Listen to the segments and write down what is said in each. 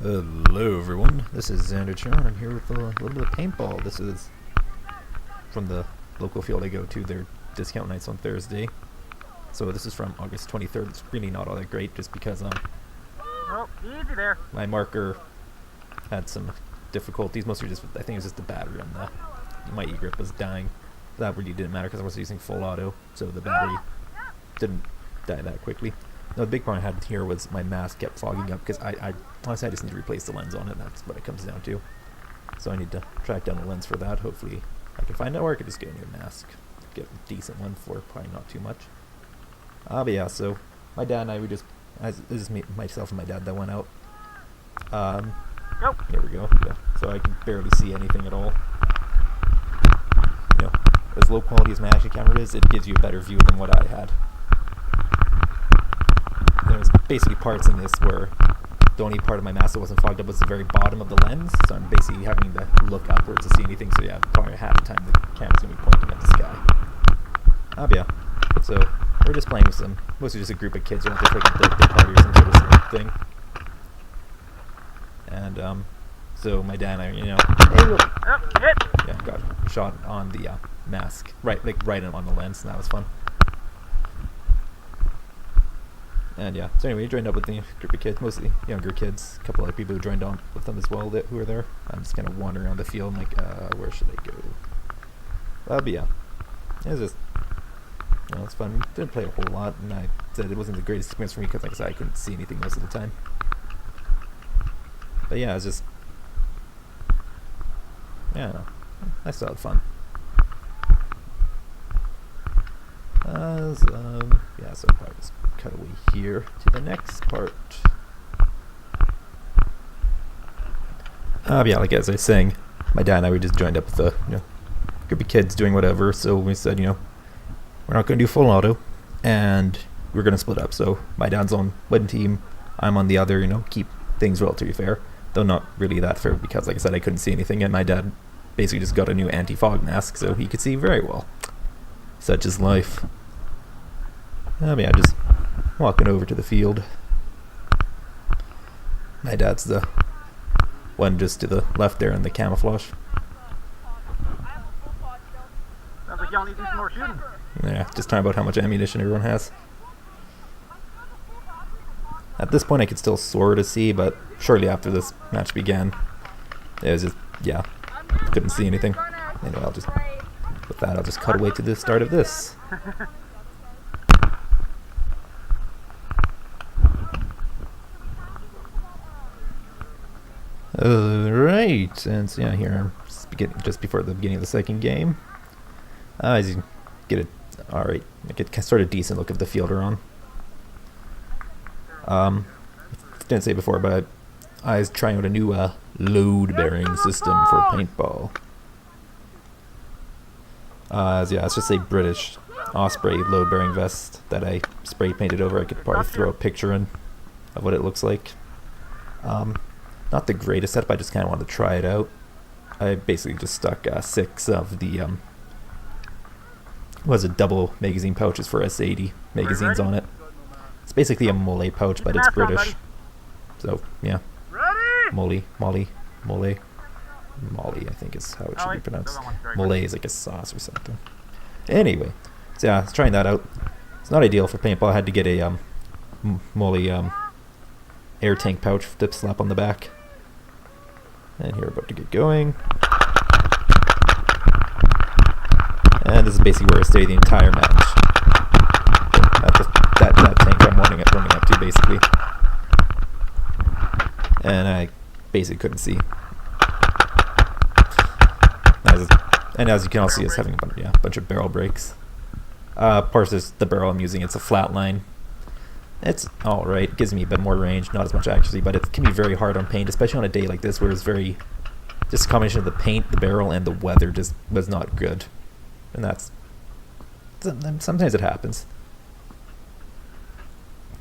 Hello everyone, this is Xander Chan. I'm here with a little bit of paintball. This is from the local field I go to, their discount nights on Thursday. So this is from August 23rd. It's really not all that great just because Oh, easy there. my marker had some difficulties. Mostly just, I think it was just the battery on my e-grip was dying. That really didn't matter because I was using full auto, so the battery didn't die that quickly. No, the big problem I had here was my mask kept fogging up because I honestly I just need to replace the lens on it. That's what it comes down to. So I need to track down a lens for that. Hopefully I can find it, or I could just get a new mask. Get a decent one for probably not too much. But yeah, so my dad and I, this is me, myself and my dad that went out. Go. There we go. Yeah. So I can barely see anything at all. You know, as low quality as my action camera is, it gives you a better view than what I had. There's basically parts in this where the only part of my mask that wasn't fogged up was the very bottom of the lens, so I'm basically having to look upwards to see anything, so yeah, probably half the time the camera's going to be pointing at the sky. Yeah. So, we're just playing with some, mostly just a group of kids who want to take a birthday party or some sort of thing. And, so my dad and I, hey look! Hit. Yeah, got a shot on the mask, right on the lens, and that was fun. And yeah, so anyway, we joined up with the group of kids, mostly younger kids, a couple other people who joined on with them as well who were there. I'm just kind of wandering around the field, I'm like, where should I go? But yeah, it was just, it's fun. We didn't play a whole lot, and I said it wasn't the greatest experience for me because, like I said, I couldn't see anything most of the time. But yeah, it was just, yeah, I still had fun. Yeah, so I'll probably just cut away here to the next part. Yeah, like as I was saying, my dad and I, we just joined up with a group of kids doing whatever, so we said, we're not going to do full auto, and we're going to split up. So my dad's on one team, I'm on the other, keep things relatively fair, though not really that fair because, like I said, I couldn't see anything, and my dad basically just got a new anti-fog mask, so he could see very well. Such is life. Yeah, just walking over to the field. My dad's the one just to the left there in the camouflage. Sounds like y'all need to do some more shooting. Yeah, just talking about how much ammunition everyone has. At this point I could still sort of see, but shortly after this match began, it was just, couldn't see anything. Anyway, with that, I'll just cut away to the start of this. Alright, and so here I'm just before the beginning of the second game. As you can get I get sort of decent look of the field we're on. Didn't say before, but I was trying out a new load bearing system for paintball. It's just a British Osprey load bearing vest that I spray painted over. I could probably throw a picture in of what it looks like. Not the greatest setup, I just kind of wanted to try it out. I basically just stuck 6 of the double magazine pouches for S80 magazines on it. It's basically a Mole pouch, but it's British. So yeah, Molly, I think is how it should be pronounced. Mole is like a sauce or something. Anyway, so yeah, I was trying that out. It's not ideal for paintball. I had to get a Mole air tank pouch to slap on the back. And here we're about to get going. And this is basically where I stay the entire match. That tank I'm running up to, basically. And I basically couldn't see. And as you can all see, it's having a bunch of barrel breaks. Of course, there's the barrel I'm using. It's a flat line. It's alright, it gives me a bit more range, not as much accuracy, but it can be very hard on paint, especially on a day like this where it's just a combination of the paint, the barrel, and the weather just was not good. And sometimes it happens.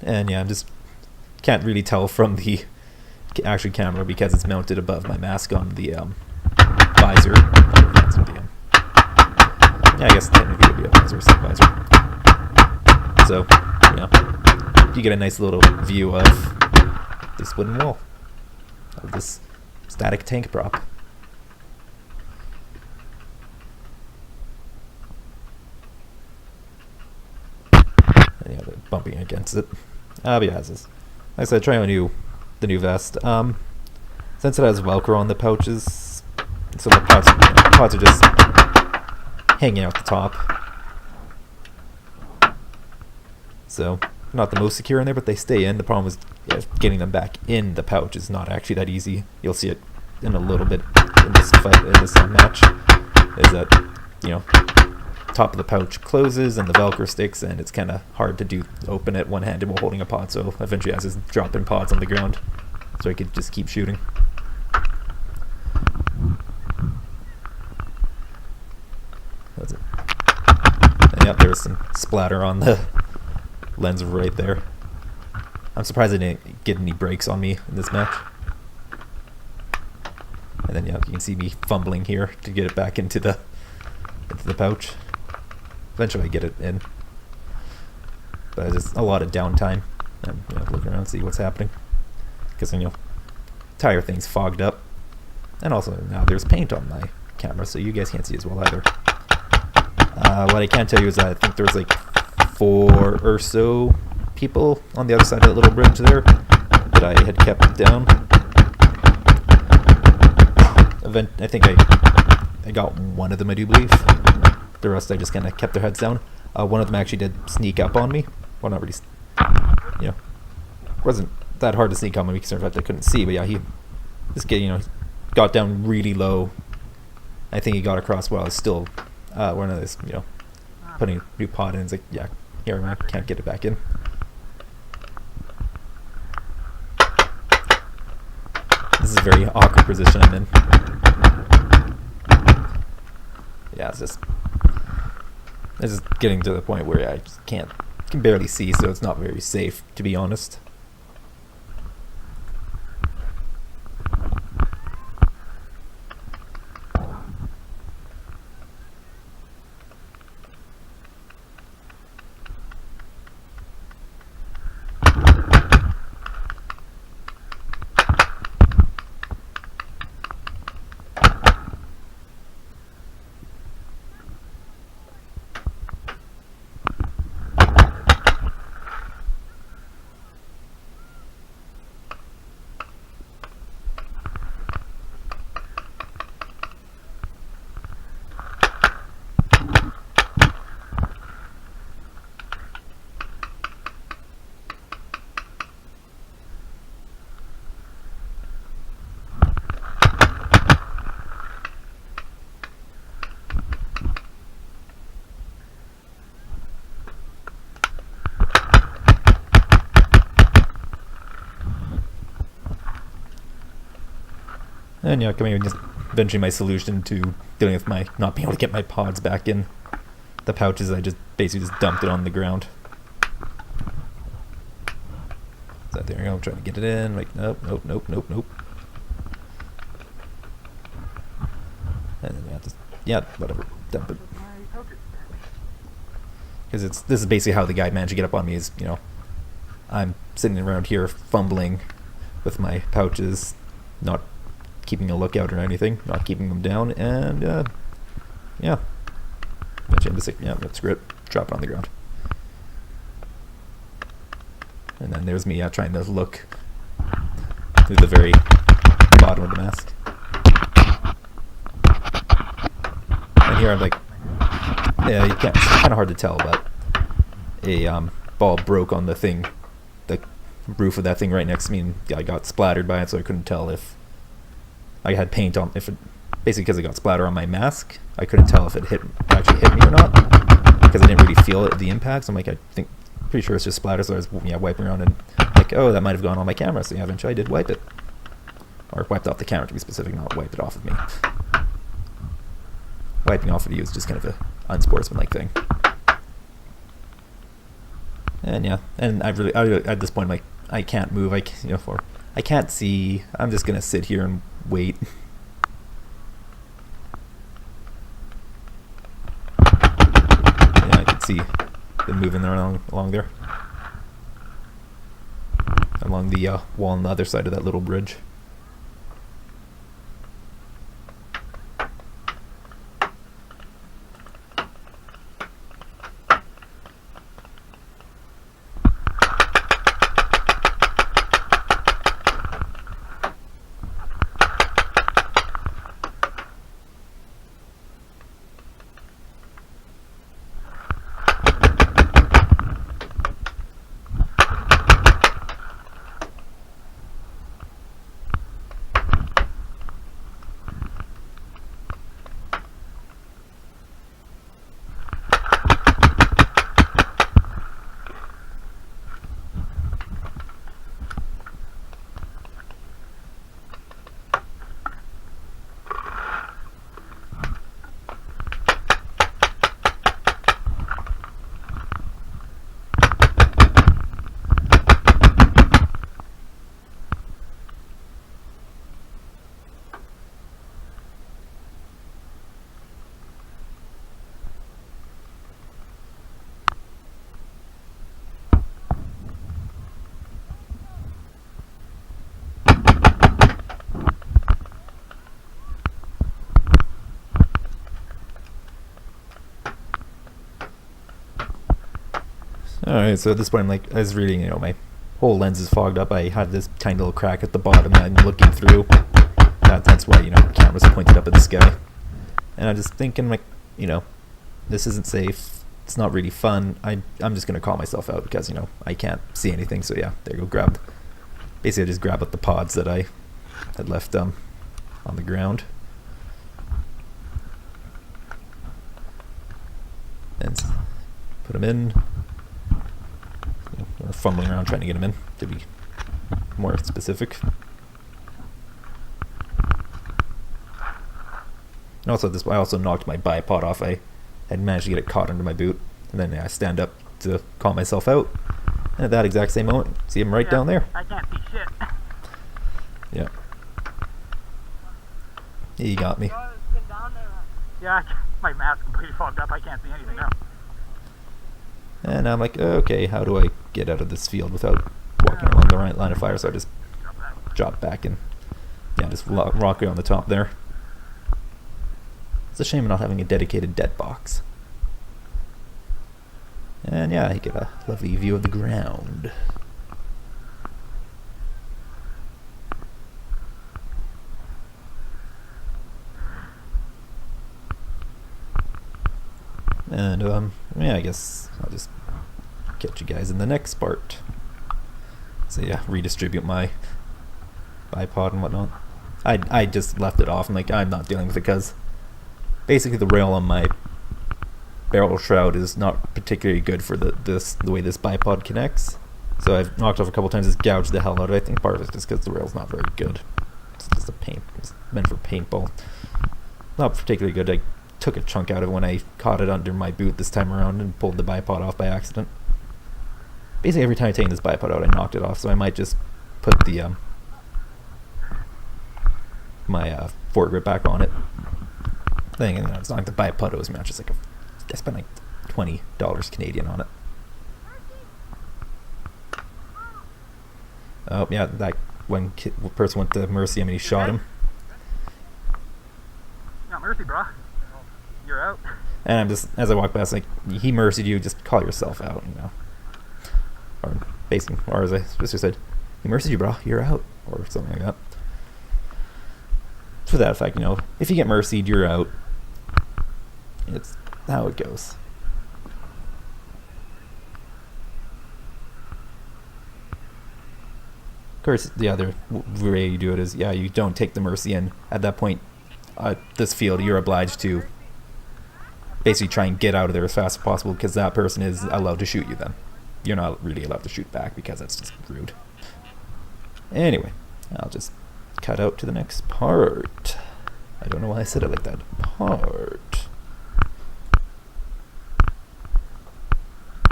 And yeah, I just can't really tell from the actual camera because it's mounted above my mask on the visor. I guess technically it would be a visor, sun visor. So, you get a nice little view of this wooden wall. of this static tank prop. And yeah, they're bumping against it. But yeah, as is. Like I said, trying the new vest. Since it has Velcro on the pouches, so the pods are just hanging out the top. So not the most secure in there, but they stay in. The problem is getting them back in the pouch is not actually that easy. You'll see it in a little bit in this fight, in this match. Is that top of the pouch closes and the Velcro sticks, and it's kind of hard to open it one-handed while holding a pod. So eventually, as is dropping pods on the ground, so I could just keep shooting. That's it. And yep, there's some splatter on the lens right there. I'm surprised I didn't get any breaks on me in this match. And then yeah, you can see me fumbling here to get it back into the pouch. Eventually I get it in, but it's just a lot of downtime. I'm looking around to see what's happening, because entire thing's fogged up, and also now there's paint on my camera, so you guys can't see as well either. What I can tell you is that I think there's like 4 or so people on the other side of that little bridge there that I had kept down. I think I got one of them, I do believe. The rest I just kind of kept their heads down. One of them actually did sneak up on me. Well, not really, wasn't that hard to sneak up on me because in fact I couldn't see. But yeah, this kid, got down really low. I think he got across while I was still one of those, putting a new pod in. It's like, yeah, here I can't get it back in. This is a very awkward position I'm in. Yeah, it's just getting to the point where I just can barely see, so it's not very safe, to be honest. And yeah, coming just eventually my solution to dealing with my not being able to get my pods back in the pouches, I just basically just dumped it on the ground. So there we go, I'm trying to get it in, like nope. And then whatever, dump it. Because this is basically how the guy managed to get up on me is, I'm sitting around here fumbling with my pouches, not keeping a lookout or anything, not keeping them down, and yeah. Eventually I'm just like, yeah, let's screw it, drop it on the ground. And then there's me trying to look through the very bottom of the mask. And here I'm like, yeah, you can't, it's kind of hard to tell, but a ball broke on the thing, the roof of that thing right next to me, and I got splattered by it, so I couldn't tell if I had paint on, basically because it got splatter on my mask, I couldn't tell if it actually hit me or not, because I didn't really feel the impact. So I'm like, pretty sure it's just splatter, so I was wiping around and like, oh, that might have gone on my camera, so yeah, eventually I did wipe it. Or wiped off the camera, to be specific, not wiped it off of me. Wiping off of you is just kind of a unsportsmanlike thing. And yeah, and I really at this point, I'm like, I can't move, I can't see, I'm just gonna sit here and wait. Yeah, I can see them moving there along there. Along the wall on the other side of that little bridge. Alright, so at this point I'm like, I was reading, you know, my whole lens is fogged up. I had this tiny little crack at the bottom that I'm looking through. That's why, you know, the camera's pointed up at the sky. And I'm just thinking, like, you know, this isn't safe. It's not really fun. I'm just going to call myself out because, you know, I can't see anything. So yeah, there you go, basically I just grabbed up the pods that I had left on the ground. And put them in. Fumbling around trying to get them in, to be more specific. And also I also knocked my bipod off. I had managed to get it caught under my boot, and then I stand up to call myself out, and at that exact same moment, see him right down there. I can't see shit. Yeah. He got me. Yeah, my mask completely fogged up. I can't see anything now. And I'm like, okay, how do I get out of this field without walking along the right line of fire? So I just drop back and, yeah, just rock on the top there. It's a shame not having a dedicated dead box. And yeah, you get a lovely view of the ground. And yeah, I guess I'll just catch you guys in the next part. So yeah, redistribute my bipod and whatnot. I just left it off. I'm like, I'm not dealing with it because basically the rail on my barrel shroud is not particularly good for the way this bipod connects. So I've knocked off a couple times. It's gouged the hell out of it. I think part of it's just because the rail's not very good. It's just it's meant for paintball. Not particularly good. I took a chunk out of it when I caught it under my boot this time around and pulled the bipod off by accident. Basically every time I take this bipod out I knocked it off, so I might just put the my foregrip back on it. Thing, and it's not like the bipod owes me, just like I spent like $20 Canadian on it. Oh yeah, that one person went to mercy him and he shot him. Not mercy, bro. You're out. And I'm just, as I walk past, like, he mercied you, just call yourself out, you know. Or basically, or as I sister said, he mercied you, bro, you're out, or something like that. To that effect, you know, if you get mercied, you're out. It's how it goes. Of course, the other way you do it is, yeah, you don't take the mercy, and at that point, this field, you're obliged to basically try and get out of there as fast as possible because that person is allowed to shoot you then. You're not really allowed to shoot back because that's just rude. Anyway, I'll just cut out to the next part. I don't know why I said it like that. Part.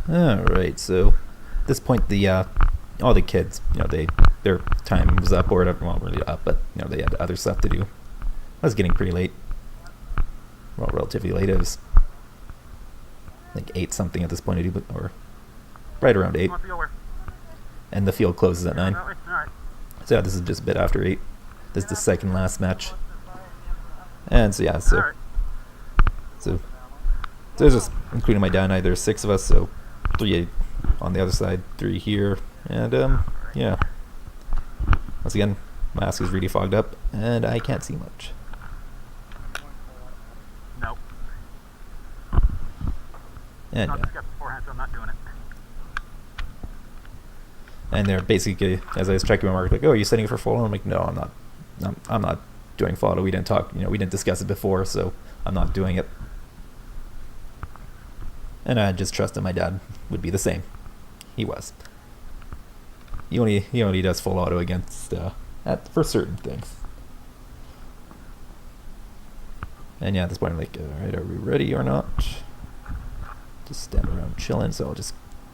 Alright, so at this point all the kids, you know, their time was up or whatever, well, really up, but you know, they had other stuff to do. It was getting pretty late. Well, relatively late. It was like 8 something at this point, or right around 8. And the field closes at 9. So yeah, this is just a bit after 8. This is the second last match. And so yeah, so there's just, including my dad and I, there's 6 of us, so 3 on the other side, 3 here, and yeah. Once again, my mask is really fogged up, and I can't see much. Nope. And Not discussed beforehand, so I'm not doing it. And they're basically, as I was checking my mark, like, oh, are you setting it for full auto? I'm like, no, I'm not. I'm not doing full auto. We didn't talk, you know, we didn't discuss it before, so I'm not doing it. And I just trusted my dad would be the same. He was. He only does full auto against for certain things. And yeah, at this point I'm like, alright, are we ready or not? Just stand around chilling, so I'll just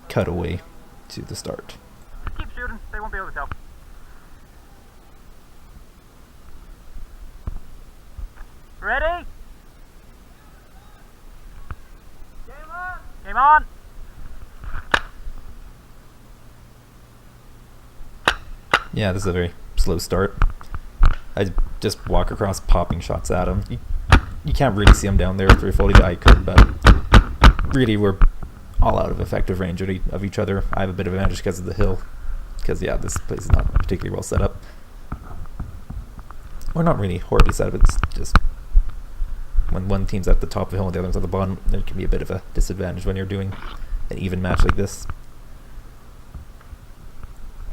cut away to the start. Keep shooting, they won't be able to tell. Ready? Game on! Game on! Yeah, this is a very slow start. I just walk across popping shots at him. You can't really see him down there through fully. I could, but really we're all out of effective range of each other. I have a bit of advantage because of the hill. Because, yeah, this place is not particularly well set up. Or not really horribly set up, it's just when one team's at the top of the hill and the other one's at the bottom, there can be a bit of a disadvantage when you're doing an even match like this.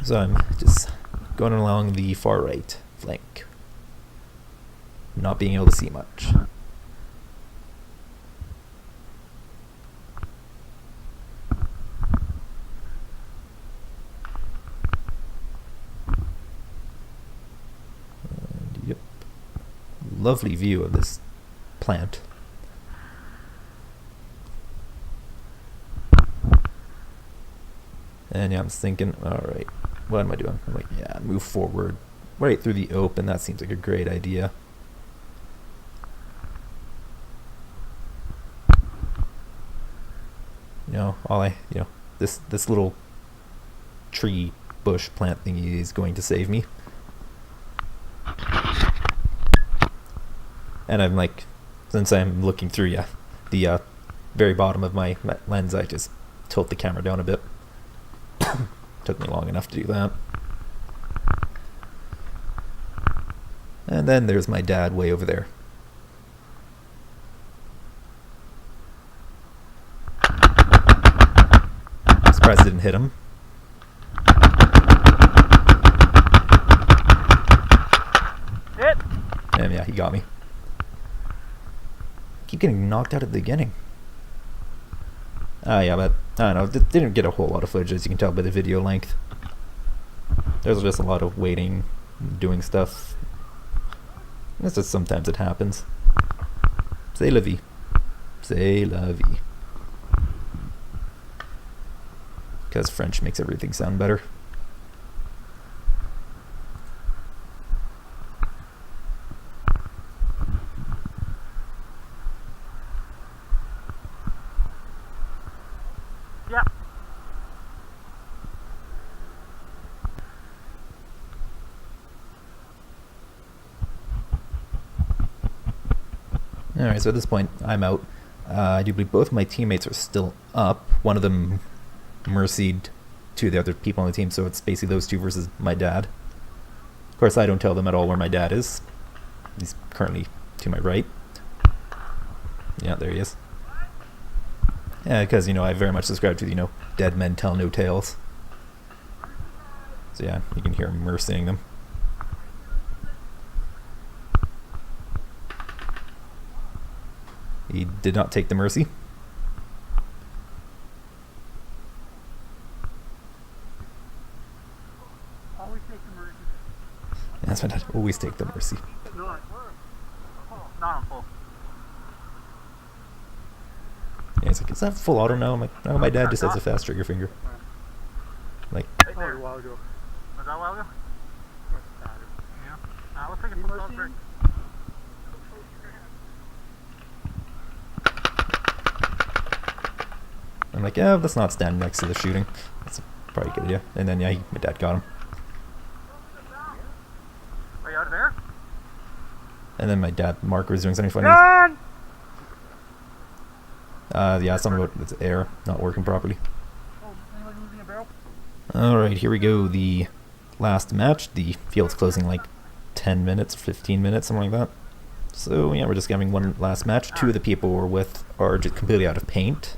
So I'm just going along the far right flank, not being able to see much. And, yep, lovely view of this plant. And yeah, I'm just thinking, alright, what am I doing? I'm like, yeah, move forward right through the open. That seems like a great idea. This little tree bush plant thingy is going to save me. And I'm like, since I'm looking through, the very bottom of my lens, I just tilt the camera down a bit. Took me long enough to do that. And then there's my dad way over there. I'm surprised I didn't hit him. Hit! And yeah, he got me. Keep getting knocked out at the beginning. Yeah, but I don't know, didn't get a whole lot of footage, as you can tell by the video length. There's just a lot of waiting, doing stuff. It's just sometimes it happens. C'est la vie. C'est la vie. Because French makes everything sound better. Yep. Alright, so at this point, I'm out. I do believe both my teammates are still up. One of them mercied two of the other people on the team, so it's basically those two versus my dad. Of course, I don't tell them at all where my dad is. He's currently to my right. Yeah, there he is. Yeah, because, I very much subscribe to, dead men tell no tales. So yeah, you can hear him mercying them. He did not take the mercy. Always take the mercy. That's what I always take the mercy. Not on full. Yeah, he's like, is that full auto now? I'm like, no, my dad just has a fast trigger finger. Like, Right there. A while ago. Was that a while ago? Yeah. Let's take a full stop break. I'm like, yeah, let's not stand next to the shooting. That's probably a good idea. And then, yeah, my dad got him. Are you out of there? And then my dad, Mark, was doing something funny. Run! Yeah, something about its air not working properly. Oh, anyone moving a barrel? Alright, here we go. The last match. The field's closing like 10 minutes, 15 minutes, something like that. So, yeah, we're just having one last match. Two of the people we're with are just completely out of paint.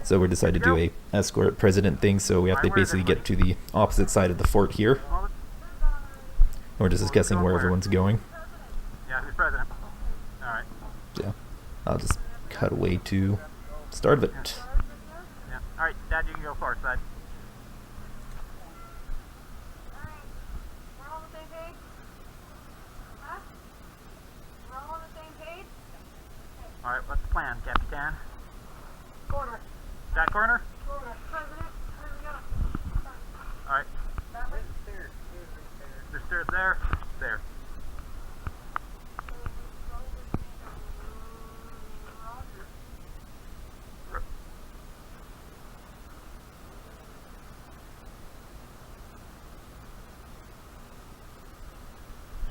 So we decided to do a escort president thing, so we have to basically get to the opposite side of the fort here. We're just discussing where everyone's going. Yeah, who's president? Alright. Yeah, I'll just cut away to start of it. Yeah. Alright, Dad, you can go far side. We're all on the same page? Huh? We're all on the same page? Alright, what's the plan, Capitan? Corner. That corner? Corner. President. Where we go? Alright. That way? There's stairs there. There.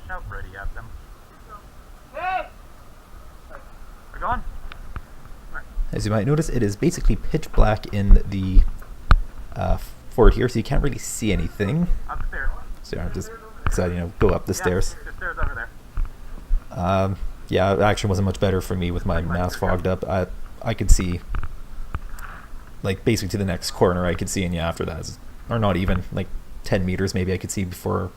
Shout ready at them. Hey! We're going? Alright. as you might notice, it is basically pitch black in the fort here, so you can't really see anything. Up the stairs. So I'm just decided, go up the stairs. The stairs over there. Yeah, action wasn't much better for me with my mask fogged up. I could see, like, basically to the next corner I could see, and yeah, after that, or not even, like 10 meters maybe I could see before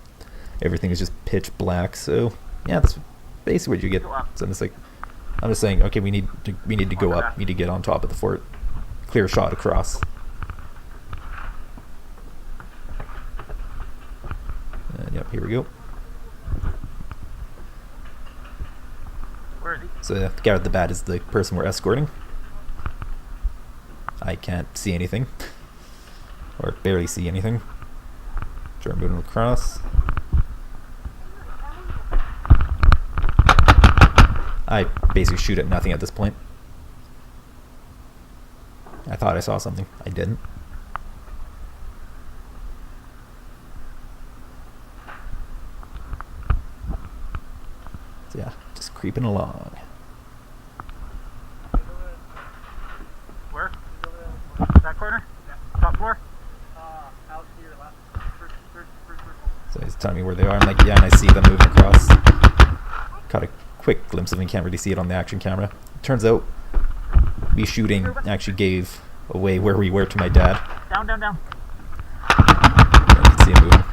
everything is just pitch black. So yeah, that's basically what you get. So I'm just saying, okay, we need to go up. We need to get on top of the fort. Clear shot across. And yep, here we go. Where is he? So the guy with the bat is the person we're escorting. I can't see anything, or barely see anything. Try moving across. I basically shoot at nothing at this point. I thought I saw something. I didn't. So yeah, just creeping along. Where? That corner? Top floor? Out to your left. First circle. So he's telling me where they are. I'm like, yeah, and I see them moving across. Caught a quick glimpse of them. Can't really see it on the action camera. Turns out, me shooting actually gave away where we were to my dad. Down, down, down. I could see him moving.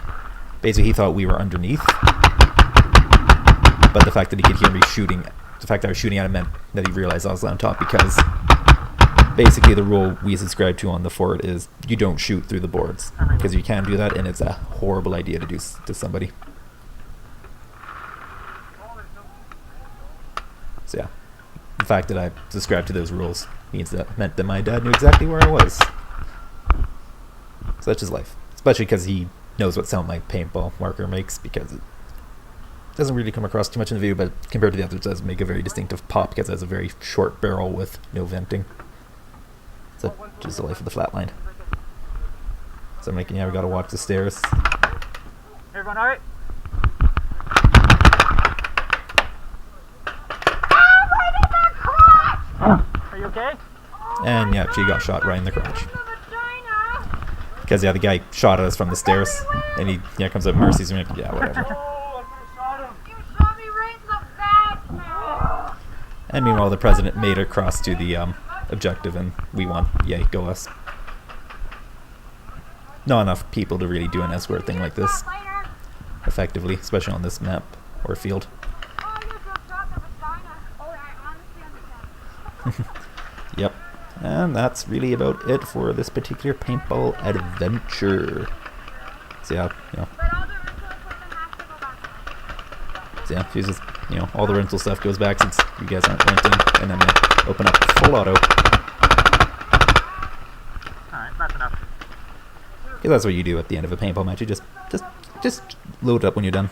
Basically, he thought we were underneath. But the fact that he could hear me shooting, the fact that I was shooting at him meant that he realized I was on top, because basically the rule we subscribe to on the fort is you don't shoot through the boards, because you can do that and it's a horrible idea to do to somebody. So yeah, the fact that I subscribed to those rules meant that my dad knew exactly where I was. So that's just life, especially because he knows what sound my paintball marker makes, because it doesn't really come across too much in the video, but compared to the others, it does make a very distinctive pop because it has a very short barrel with no venting. So just the life of the flatline. So I'm like, yeah, we gotta walk the stairs. Everyone alright? Are you okay? And yeah, she got shot right in the crotch. Because yeah, the guy shot at us from the stairs, and he comes up mercies and we're like, yeah, whatever. And meanwhile, the president made it across to the objective, and we won. Yay, go us. Not enough people to really do an escort thing like this effectively, especially on this map or field. Yep. And that's really about it for this particular paintball adventure. So yeah, So yeah, she's just, all the rental stuff goes back since you guys aren't renting, and then we open up full auto. Alright, that's enough. Because that's what you do at the end of a paintball match. You just load it up when you're done.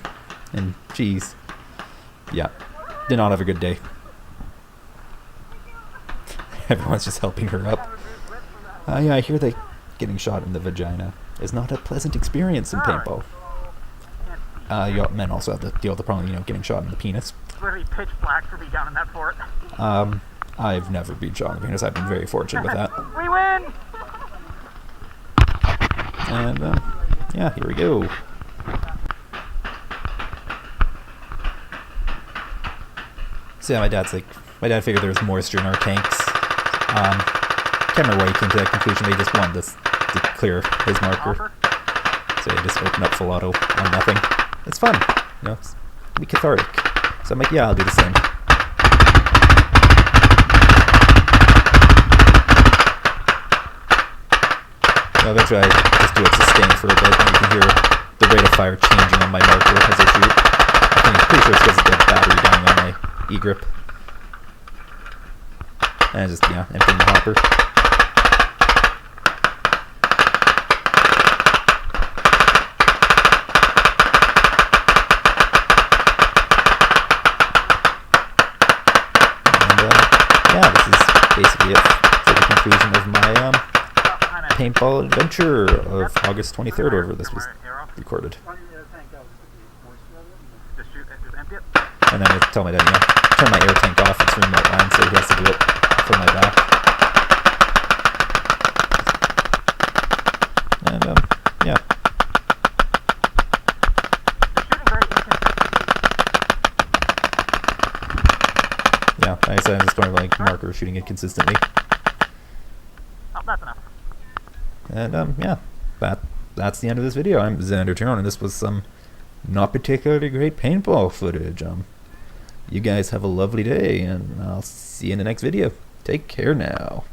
And geez, yeah, did not have a good day. Everyone's just helping her up. Yeah, I hear that getting shot in the vagina is not a pleasant experience in paintball. Men also have to deal with the problem, getting shot in the penis. It's literally pitch black for me down in that fort. I've never been shot in the penis. I've been very fortunate with that. We win! And yeah, here we go. So yeah, my dad figured there was moisture in our tanks. Can't remember why he came to that conclusion, but he just wanted to clear his marker. So he just opened up full auto on nothing. It's fun, it's be cathartic. So I'm like, yeah, I'll do the same. Eventually I just do it sustained for a bit, and you can hear the rate of fire changing on my marker as I shoot. I'm pretty sure it's because of the battery dying on my E-grip. And I just, emptying the hopper. Yeah, this is basically it for the conclusion of my paintball adventure of August 23rd, wherever this was recorded. And then I tell my dad, turn my air tank off, it's remote line, so he has to do it for my back. yeah, I said I'm just going to like marker shooting it consistently. Oh, that's enough. And yeah, that's the end of this video. I'm Xander Tyrone, and this was some not particularly great paintball footage. You guys have a lovely day, and I'll see you in the next video. Take care now.